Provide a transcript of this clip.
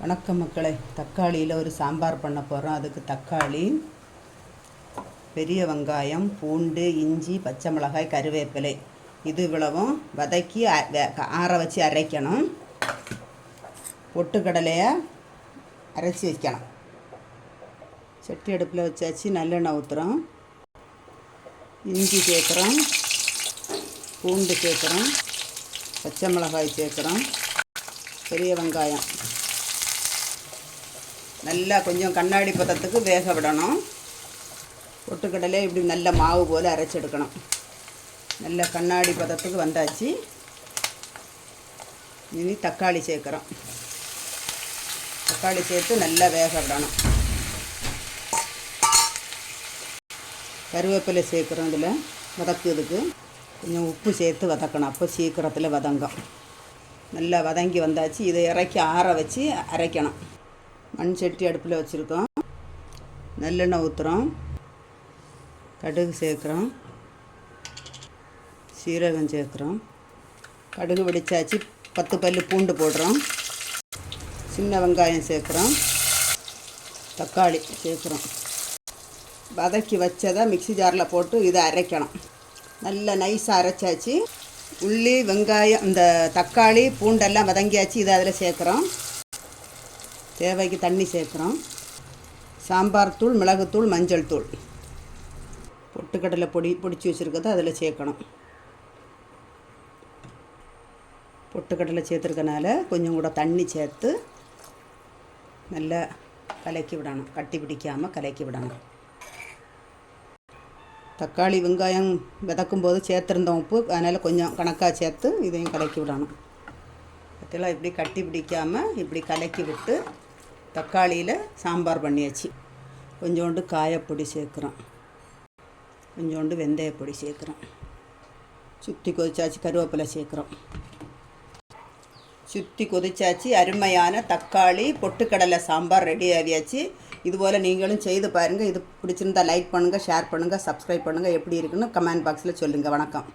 வணக்கம் மக்களே. தக்காளியில் ஒரு சாம்பார் பண்ண போகிறோம். அதுக்கு தக்காளி, பெரிய வெங்காயம், பூண்டு, இஞ்சி, பச்சை மிளகாய், கருவேப்பிலை இது இவ்வளவும் வதக்கி ஆற வச்சு அரைக்கணும். பொட்டுக்கடலையை அரைச்சி வைக்கணும். சட்டி அடுப்பில் வச்சாச்சு. நல்லெண்ணெய் ஊற்றுறோம். இஞ்சி சேர்க்குறோம், பூண்டு சேர்க்குறோம், பச்சை மிளகாய் சேர்க்குறோம், பெரிய வெங்காயம் நல்லா கொஞ்சம் கண்ணாடி பதத்துக்கு வேக விடணும். பொட்டுக்கடலை இப்படி நல்ல மாவு போல் அரைச்செடுக்கணும். நல்ல கண்ணாடி பதத்துக்கு வந்தாச்சு. இனி தக்காளி சேர்க்குறோம். தக்காளி சேர்த்து நல்லா வேக விடணும். கருவேப்பிலை சேர்க்குறோம். இதில் வதக்குறதுக்கு கொஞ்சம் உப்பு சேர்த்து வதக்கணும். அப்போ சீக்கிரத்தில் வதங்கும். நல்லா வதங்கி வந்தாச்சு. இதை இறக்கி ஆற வச்சு அரைக்கணும். மண் சட்டி அடுப்பில் வச்சுருக்கோம். நல்லெண்ணெய் ஊற்றுறோம். கடுகு சேர்க்குறோம், சீரகம் சேர்க்குறோம். கடுகு வெடிச்சாச்சு. 10 பல்லு பூண்டு போடுறோம். சின்ன வெங்காயம் சேர்க்குறோம். தக்காளி சேர்க்குறோம். வதக்கி வச்சதை மிக்ஸி ஜாரில் போட்டு இதை அரைக்கணும். நல்லா நைஸாக அரைச்சாச்சு. உள்ளி, வெங்காயம், இந்த தக்காளி, பூண்டெல்லாம் வதங்கியாச்சு. இதை அதில் சேர்க்குறோம். தேவைக்கு தண்ணி சேர்க்குறோம். சாம்பார் தூள், மிளகுத்தூள், மஞ்சள் தூள், பொட்டுக்கடலை பொடிச்சு வச்சுருக்கதை அதில் சேர்க்கணும். பொட்டுக்கடலை சேர்த்துருக்கனால கொஞ்சம் கூட தண்ணி சேர்த்து நல்லா கலக்கி விடணும். கட்டி பிடிக்காமல் கலக்கி விடணும். தக்காளி, வெங்காயம் விதக்கும்போது சேர்த்துருந்தோம் உப்பு, அதனால் கொஞ்சம் கணக்காக சேர்த்து இதையும் கலக்கி விடணும். அதெல்லாம் இப்படி கட்டி பிடிக்காமல் இப்படி கலக்கி விட்டு தக்காளியில் சாம்பார் பண்ணியாச்சு. கொஞ்சோண்டு காயப்பொடி சேர்க்குறோம். கொஞ்சோண்டு வெந்தயப்பொடி சேர்க்குறோம். சுற்றி கொதிச்சாச்சு. கருவேப்பிலை சேர்க்குறோம். சுற்றி கொதிச்சாச்சு. அருமையான தக்காளி பொட்டுக்கடலை சாம்பார் ரெடி ஆகியாச்சு. இதுபோல் நீங்களும் செய்து பாருங்கள். இது பிடிச்சிருந்தால் லைக் பண்ணுங்கள், ஷேர் பண்ணுங்கள், சப்ஸ்கிரைப் பண்ணுங்கள். எப்படி இருக்குன்னு கமெண்ட் பாக்ஸில் சொல்லுங்கள். வணக்கம்.